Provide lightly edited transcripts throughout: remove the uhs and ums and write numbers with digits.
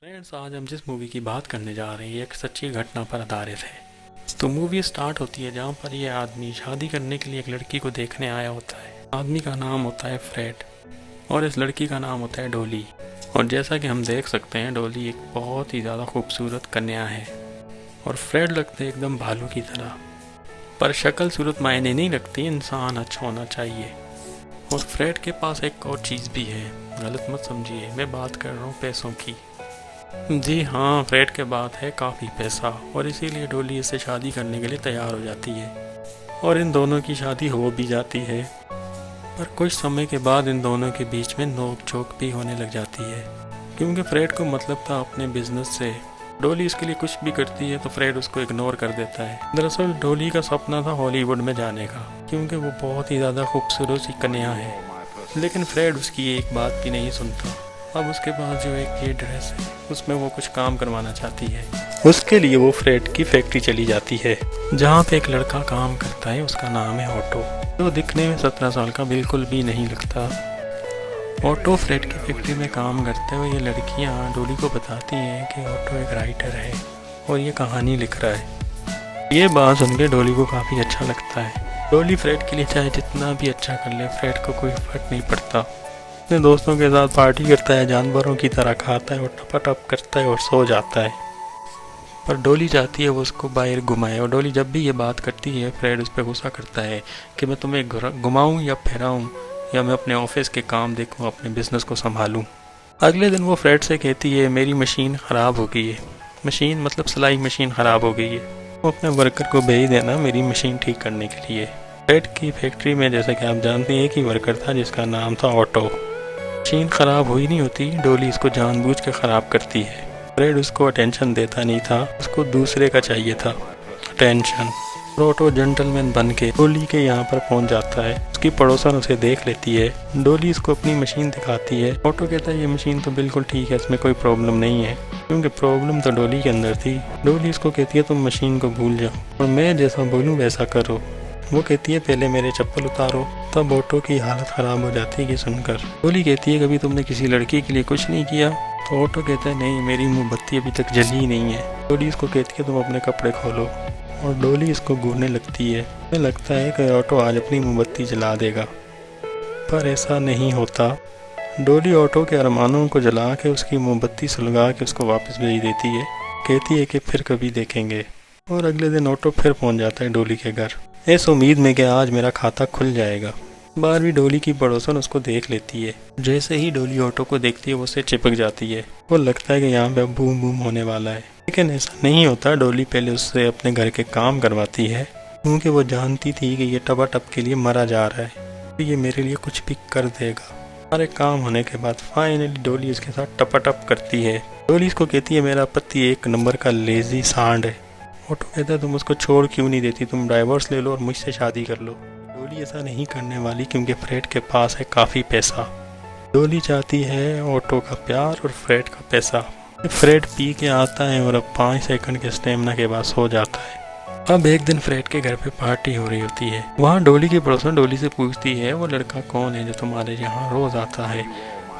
Friends, आज हम जिस मूवी की बात करने जा रहे हैं एक सच्ची घटना पर आधारित है। तो मूवी स्टार्ट होती है जहाँ पर ये आदमी शादी करने के लिए एक लड़की को देखने आया होता है। आदमी का नाम होता है फ्रेड और इस लड़की का नाम होता है डोली। और जैसा कि हम देख सकते हैं, डोली एक बहुत ही ज़्यादा खूबसूरत कन्या है और फ्रेड लगते एकदम भालू की तरह। पर शक्ल सूरत मायने नहीं रखती, इंसान अच्छा होना चाहिए। और फ्रेड के पास एक और चीज़ भी है, गलत मत समझिए, मैं बात कर रहा हूँ पैसों की। जी हाँ, फ्रेड के बाद है काफ़ी पैसा और इसीलिए डोली इससे शादी करने के लिए तैयार हो जाती है और इन दोनों की शादी हो भी जाती है। पर कुछ समय के बाद इन दोनों के बीच में नोक झोंक भी होने लग जाती है, क्योंकि फ्रेड को मतलब था अपने बिजनेस से। डोली इसके लिए कुछ भी करती है तो फ्रेड उसको इग्नोर कर देता है। दरअसल डोली का सपना था हॉलीवुड में जाने का, क्योंकि वो बहुत ही ज़्यादा खूबसूरत सी कन्या है। लेकिन फ्रेड उसकी एक बात भी नहीं सुनता। अब उसके पास जो एक ये ड्रेस है उसमें वो कुछ काम करवाना चाहती है। उसके लिए वो फ्रेड की फैक्ट्री चली जाती है जहाँ पे एक लड़का काम करता है, उसका नाम है ऑटो, जो दिखने में 17 साल का बिल्कुल भी नहीं लगता। ऑटो फ्रेड की फैक्ट्री में काम करते हुए ये लड़कियाँ डोली को बताती हैं कि ऑटो एक राइटर है और ये कहानी लिख रहा है। ये बात सुन के डोली को काफ़ी अच्छा लगता है। डोली फ्रेड के लिए चाहे जितना भी अच्छा कर ले, फ्रेड को कोई फर्क नहीं पड़ता। अपने दोस्तों के साथ पार्टी करता है, जानवरों की तरह खाता है और टपाटप करता है और सो जाता है। पर डोली चाहती है वो उसको बाहर घुमाए और डोली जब भी ये बात करती है, फ्रेड उस पर गुस्सा करता है कि मैं तुम्हें घुमाऊँ या फिराऊँ या मैं अपने ऑफिस के काम देखूँ, अपने बिजनेस को संभालूँ। अगले दिन वो फ्रेड से कहती है मेरी मशीन ख़राब हो गई है। मशीन मतलब सिलाई मशीन ख़राब हो गई है, वो अपने वर्कर को भेज देना मेरी मशीन ठीक करने के लिए। फ्रेड की फैक्ट्री में जैसा कि आप जानते हैं कि वर्कर था जिसका नाम था ऑटो। मशीन ख़राब हुई नहीं होती, डोली इसको जानबूझ के ख़राब करती है। फ्रेड उसको अटेंशन देता नहीं था, उसको दूसरे का चाहिए था अटेंशन। ऑटो जेंटलमैन बन के डोली के यहाँ पर पहुँच जाता है। उसकी पड़ोसन उसे देख लेती है। डोली इसको अपनी मशीन दिखाती है। ऑटो कहता है ये मशीन तो बिल्कुल ठीक है, इसमें कोई प्रॉब्लम नहीं है, क्योंकि प्रॉब्लम तो डोली के अंदर थी। डोली इसको कहती है तुम मशीन को भूल जाओ और मैं जैसा बोलूँ वैसा करो। वो कहती है पहले मेरे चप्पल उतारो। तब ऑटो की हालत ख़राब हो जाती है कि सुनकर। डोली कहती है कभी तुमने किसी लड़की के लिए कुछ नहीं किया? तो ऑटो कहता है नहीं, मेरी मोमबत्ती अभी तक जली ही नहीं है। डोली इसको कहती है तुम अपने कपड़े खोलो और डोली इसको घूरने लगती है। उन्हें लगता है कि ऑटो आज अपनी मोमबत्ती जला देगा, पर ऐसा नहीं होता। डोली ऑटो के अरमानों को जला के उसकी मोमबत्ती सुलगा के उसको वापस भेज देती है। कहती है कि फिर कभी देखेंगे। और अगले दिन ऑटो फिर पहुंच जाता है डोली के घर, इस उम्मीद में कि आज मेरा खाता खुल जाएगा। बार भी डोली की पड़ोसन उसको देख लेती है। जैसे ही डोली ऑटो को देखती है वो उससे चिपक जाती है। वो लगता है कि यहाँ पे अब बूम बूम होने वाला है, लेकिन ऐसा नहीं होता। डोली पहले उससे अपने घर के काम करवाती है, क्योंकि वो जानती थी कि ये टपाटप के लिए मरा जा रहा है, तो ये मेरे लिए कुछ भी कर देगा। सारे काम होने के बाद फाइनली डोली उसके साथ टपाटप करती है। डोली इसको कहती है मेरा पति एक नंबर का लेजी सांड है। ऑटो कहता है तुम उसको छोड़ क्यों नहीं देती, तुम डाइवोर्स ले लो और मुझसे शादी कर लो। डोली ऐसा नहीं करने वाली, क्योंकि फ्रेड के पास है काफ़ी पैसा। डोली चाहती है ऑटो का प्यार और फ्रेड का पैसा। फ्रेड पी के आता है और अब 5 सेकंड के स्टेमिना के बाद सो जाता है। अब एक दिन फ्रेड के घर पे पार्टी हो रही होती है। वहाँ डोली की पड़ोसन डोली से पूछती है वो लड़का कौन है जो तुम्हारे यहाँ रोज़ आता है?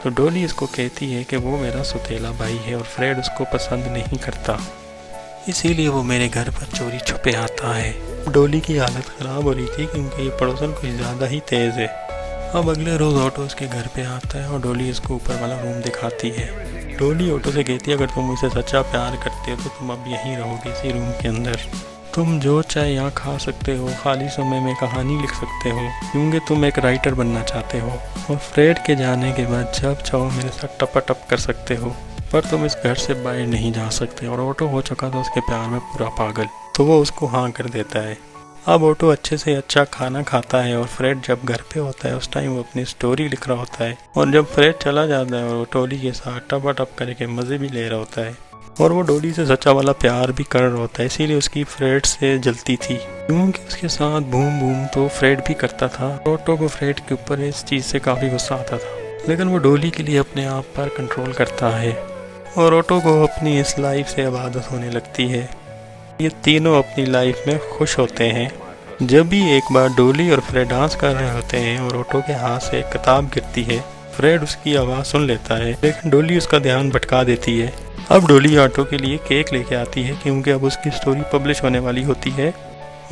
तो डोली इसको कहती है कि वो मेरा सुतेला भाई है और फ्रेड उसको पसंद नहीं करता, इसीलिए वो मेरे घर पर चोरी छुपे आता है। डोली की हालत ख़राब हो रही थी क्योंकि ये पड़ोसन कुछ ज़्यादा ही तेज़ है। अब अगले रोज़ ऑटो उसके घर पे आता है और डोली इसको ऊपर वाला रूम दिखाती है। डोली ऑटो से कहती है अगर तुम मुझसे सच्चा प्यार करते हो तो तुम अब यहीं रहोगे इसी रूम के अंदर। तुम जो चाहे यहाँ खा सकते हो, खाली समय में कहानी लिख सकते हो, क्योंकि तुम एक राइटर बनना चाहते हो। और फ्रेड के जाने के बाद जब चाहो मेरे साथ टपाटप कर सकते हो, पर तुम इस घर से बाहर नहीं जा सकते। और ऑटो हो चुका था उसके प्यार में पूरा पागल, तो वो उसको हाँ कर देता है। अब ऑटो अच्छे से अच्छा खाना खाता है और फ्रेड जब घर पे होता है उस टाइम वो अपनी स्टोरी लिख रहा होता है। और जब फ्रेड चला जाता है और वो डोली के साथ टपाटप करके मज़े भी ले रहा होता है और वो डोली से सच्चा वाला प्यार भी कर रहा होता है, इसीलिए उसकी फ्रेड से जलती थी, क्योंकि उसके साथ बूम बूम तो फ्रेड भी करता था। ऑटो को फ्रेड के ऊपर इस चीज़ से काफ़ी गुस्सा आता था, लेकिन वो डोली के लिए अपने आप पर कंट्रोल करता है और ऑटो को अपनी इस लाइफ से अब आदत होने लगती है। ये तीनों अपनी लाइफ में खुश होते हैं। जब भी एक बार डोली और फ्रेड डांस कर रहे होते हैं और ऑटो के हाथ से एक किताब गिरती है, फ्रेड उसकी आवाज़ सुन लेता है, लेकिन डोली उसका ध्यान भटका देती है अब डोली ऑटो के लिए केक लेके आती है क्योंकि अब उसकी स्टोरी पब्लिश होने वाली होती है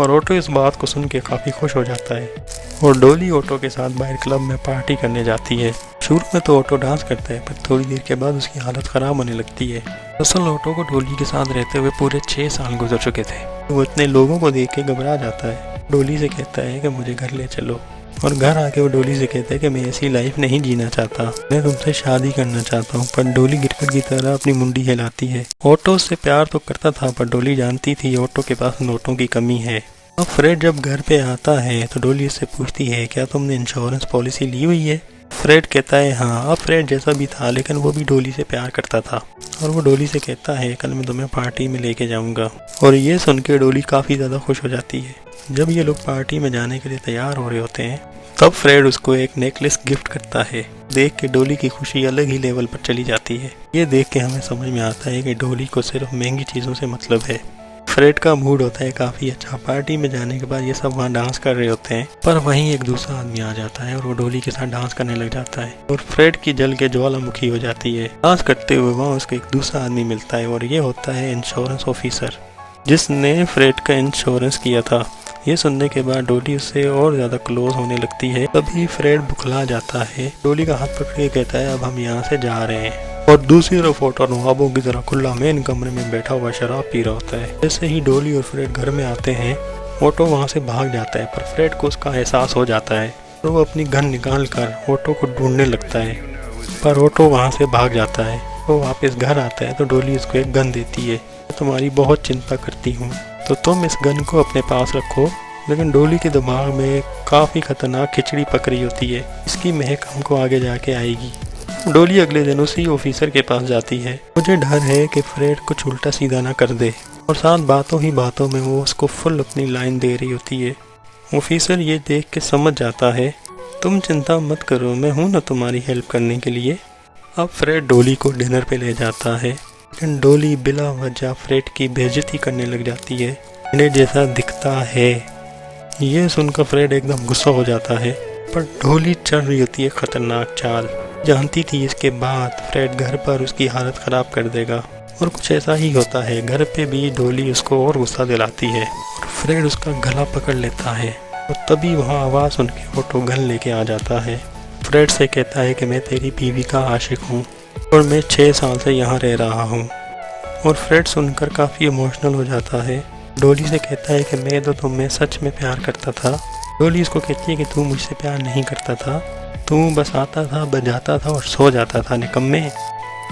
और ऑटो इस बात को सुन के काफ़ी खुश हो जाता है और डोली ऑटो के साथ बाहर क्लब में पार्टी करने जाती है। शुरू में तो ऑटो डांस करता है पर थोड़ी देर के बाद उसकी हालत ख़राब होने लगती है। दरअसल ऑटो को डोली के साथ रहते हुए पूरे 6 साल गुजर चुके थे। वो इतने लोगों को देख के घबरा जाता है। डोली से कहता है कि मुझे घर ले चलो और घर आके वो डोली से कहता है कि मैं ऐसी लाइफ नहीं जीना चाहता, मैं तुमसे शादी करना चाहता हूँ। पर डोली गिरगिट की तरह अपनी मुंडी हिलाती है। ऑटो उससे प्यार तो करता था पर डोली जानती थी ऑटो के पास नोटों की कमी है। अब फ्रेड जब घर पे आता है तो डोली उससे पूछती है क्या तुमने इंश्योरेंस पॉलिसी ली हुई है। फ्रेड कहता है हाँ। अब फ्रेड जैसा भी था लेकिन वो भी डोली से प्यार करता था और वो डोली से कहता है कल मैं तुम्हें पार्टी में लेके जाऊंगा। और ये सुन के डोली काफ़ी ज़्यादा खुश हो जाती है। जब ये लोग पार्टी में जाने के लिए तैयार हो रहे होते हैं तब फ्रेड उसको एक नेकलेस गिफ्ट करता है। देख के डोली की खुशी अलग ही लेवल पर चली जाती है। ये देख के हमें समझ में आता है कि डोली को सिर्फ महंगी चीज़ों से मतलब है। फ्रेड का मूड होता है काफ़ी अच्छा। पार्टी में जाने के बाद ये सब वहाँ डांस कर रहे होते हैं पर वहीं एक दूसरा आदमी आ जाता है और वो डोली के साथ डांस करने लग जाता है और फ्रेड की जल के ज्वालामुखी हो जाती है। डांस करते हुए वहाँ उसको एक दूसरा आदमी मिलता है और ये होता है इंश्योरेंस ऑफिसर जिसने फ्रेड का इंश्योरेंस किया था। ये सुनने के बाद डोली उससे और ज़्यादा क्लोज होने लगती है। तभी फ्रेड बुखला जाता है। डोली का हाथ पकड़ के कहता है अब हम यहाँ से जा रहे हैं। और दूसरी तरफ ऑटो नवाबों की तरह खुला मेन कमरे में बैठा हुआ शराब पी रहा होता है। जैसे ही डोली और फ्रेड घर में आते हैं ऑटो वहाँ से भाग जाता है पर फ्रेड को उसका एहसास हो जाता है और वो अपनी गन निकाल कर ऑटो को ढूंढने लगता है पर ऑटो वहाँ से भाग जाता है। वो वापस घर आता है तो डोली उसको एक गन देती है। तुम्हारी बहुत चिंता करती हूँ तो तुम इस गन को अपने पास रखो। लेकिन डोली के दिमाग में काफ़ी खतरनाक खिचड़ी पक रही होती है। इसकी महक हमको आगे जाके आएगी। डोली अगले दिन उसी ऑफिसर के पास जाती है। मुझे डर है कि फ्रेड कुछ उल्टा सीधा ना कर दे और साथ बातों ही बातों में वो उसको फुल अपनी लाइन दे रही होती है। ऑफिसर ये देख के समझ जाता है तुम चिंता मत करो, मैं हूँ ना तुम्हारी हेल्प करने के लिए। अब फ्रेड डोली को डिनर पे ले जाता है लेकिन डोली बिला वजह फ्रेड की बेइज्जती करने लग जाती है। इन्हें जैसा दिखता है ये सुनकर फ्रेड एकदम गुस्सा हो जाता है पर डोली चल रही होती है खतरनाक चाल। जानती थी इसके बाद फ्रेड घर पर उसकी हालत ख़राब कर देगा और कुछ ऐसा ही होता है। घर पे भी डोली उसको और गुस्सा दिलाती है और फ्रेड उसका गला पकड़ लेता है और तभी वहाँ आवाज़ सुन के ऑटो गन लेके आ जाता है। फ्रेड से कहता है कि मैं तेरी बीवी का आशिक हूँ और मैं 6 साल से यहाँ रह रहा हूँ। और फ्रेड सुनकर काफ़ी इमोशनल हो जाता है। डोली से कहता है कि मैं तो तुम्हें सच में प्यार करता था। डोली इसको कहती है कि तू मुझसे प्यार नहीं करता था, तू बस आता था, बजाता था और सो जाता था निकम्मे।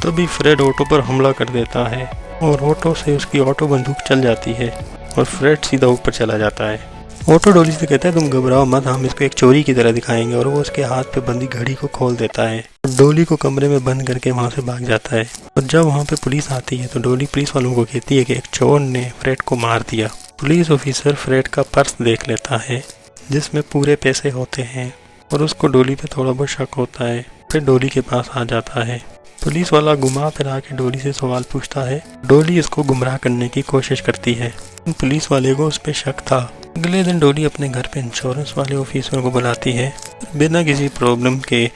तभी फ्रेड ऑटो पर हमला कर देता है और ऑटो से उसकी ऑटो बंदूक चल जाती है और फ्रेड सीधा ऊपर चला जाता है। ऑटो डोली से कहता है तुम घबराओ मत, हम इसको एक चोरी की तरह दिखाएंगे और वो उसके हाथ पे बंदी घड़ी को खोल देता है और डोली को कमरे में बंद करके वहाँ से भाग जाता है। और जब वहाँ पे पुलिस आती है तो डोली पुलिस वालों को कहती है कि एक चोर ने फ्रेड को मार दिया। पुलिस ऑफिसर फ्रेड का पर्स देख लेता है जिसमें पूरे पैसे होते हैं और उसको डोली पे थोड़ा बहुत शक होता है। फिर डोली के पास आ जाता है। पुलिस वाला घुमा फिरा के डोली से सवाल पूछता है। डोली इसको गुमराह करने की कोशिश करती है। पुलिस वाले को उस पर शक था। अगले दिन डोली अपने घर पे इंश्योरेंस वाले ऑफिसर को बुलाती है। बिना किसी प्रॉब्लम के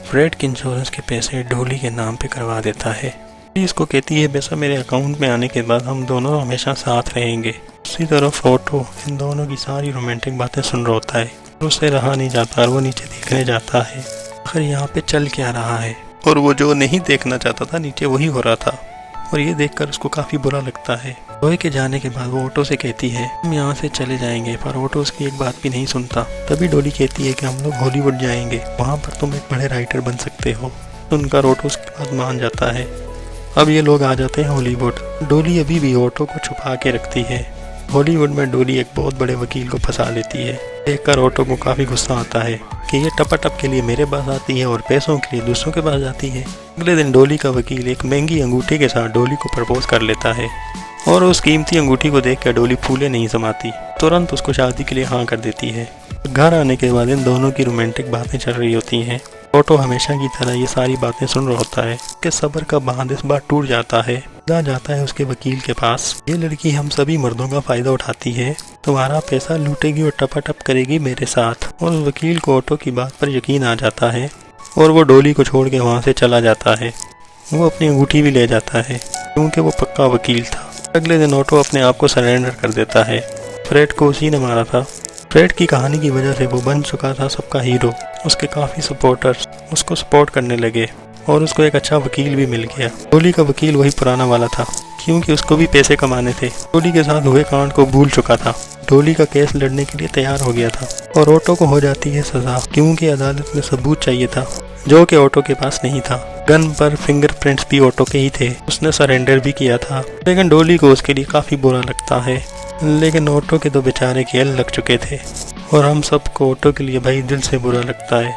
फ्रेड के इंश्योरेंस के पैसे डोली के नाम पे करवा देता है। इसको कहती है पैसा मेरे अकाउंट में आने के बाद हम दोनों हमेशा साथ रहेंगे। उसी तरफ ऑटो इन दोनों की सारी रोमांटिक बातें सुन रहा होता है। उससे रहा नहीं जाता और वो नीचे देखने जाता है आखिर यहाँ पे चल क्या रहा है। और वो जो नहीं देखना चाहता था नीचे वही हो रहा था और ये देखकर उसको काफ़ी बुरा लगता है। रोए के जाने के बाद वो ऑटो से कहती है हम यहाँ से चले जाएंगे पर ऑटो उसकी एक बात भी नहीं सुनता। तभी डोली कहती है कि हम लोग हॉलीवुड जाएंगे, वहाँ पर तुम एक बड़े राइटर बन सकते हो। सुनकर ऑटो उसके बाद मान जाता है। अब ये लोग आ जाते हैं हॉलीवुड। डोली अभी भी ऑटो को छुपा के रखती है। हॉलीवुड में डोली एक बहुत बड़े वकील को फंसा लेती है। देखकर ऑटो को काफ़ी गुस्सा आता है कि ये टपाटप के लिए मेरे पास आती है और पैसों के लिए दूसरों के पास जाती है। अगले दिन डोली का वकील एक महंगी अंगूठी के साथ डोली को प्रपोज कर लेता है और उस कीमती अंगूठी को देखकर डोली फूले नहीं समाती, तुरंत उसको शादी के लिए हाँ कर देती है। घर आने के बाद इन दोनों की रोमांटिक बातें चल रही होती हैं। ऑटो हमेशा की तरह ये सारी बातें सुन रहा होता है कि सब्र का बांध इस बार टूट जाता है। जाता है उसके वकील के पास। ये लड़की हम सभी मर्दों का फायदा उठाती है, तुम्हारा पैसा लूटेगी और टपाटप करेगी मेरे साथ। और उस वकील को ऑटो की बात पर यकीन आ जाता है और वो डोली को छोड़ के वहाँ से चला जाता है। वो अपनी अंगूठी भी ले जाता है क्योंकि वो पक्का वकील था। अगले दिन ऑटो अपने आप को सरेंडर कर देता है। फ्रेड को उसी ने मारा था। फ्रेड की कहानी की वजह से वो बन चुका था सबका हीरो। उसके काफ़ी सपोर्टर्स उसको सपोर्ट करने लगे और उसको एक अच्छा वकील भी मिल गया। डोली का वकील वही पुराना वाला था क्योंकि उसको भी पैसे कमाने थे। डोली के साथ हुए कांड को भूल चुका था। डोली का केस लड़ने के लिए तैयार हो गया था और ऑटो को हो जाती है सजा क्योंकि अदालत में सबूत चाहिए था जो कि ऑटो के पास नहीं था। गन पर फिंगरप्रिंट्स भी ऑटो के ही थे। उसने सरेंडर भी किया था, लेकिन डोली को उसके लिए काफ़ी बुरा लगता है। लेकिन ऑटो के तो बेचारे खेल लग चुके थे और हम सबको ऑटो के लिए भाई दिल से बुरा लगता है।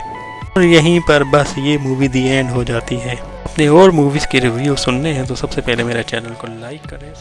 और यहीं पर बस ये मूवी दी एंड हो जाती है। अपने और मूवीज़ के रिव्यू सुनने हैं तो सबसे पहले मेरे चैनल को लाइक करें।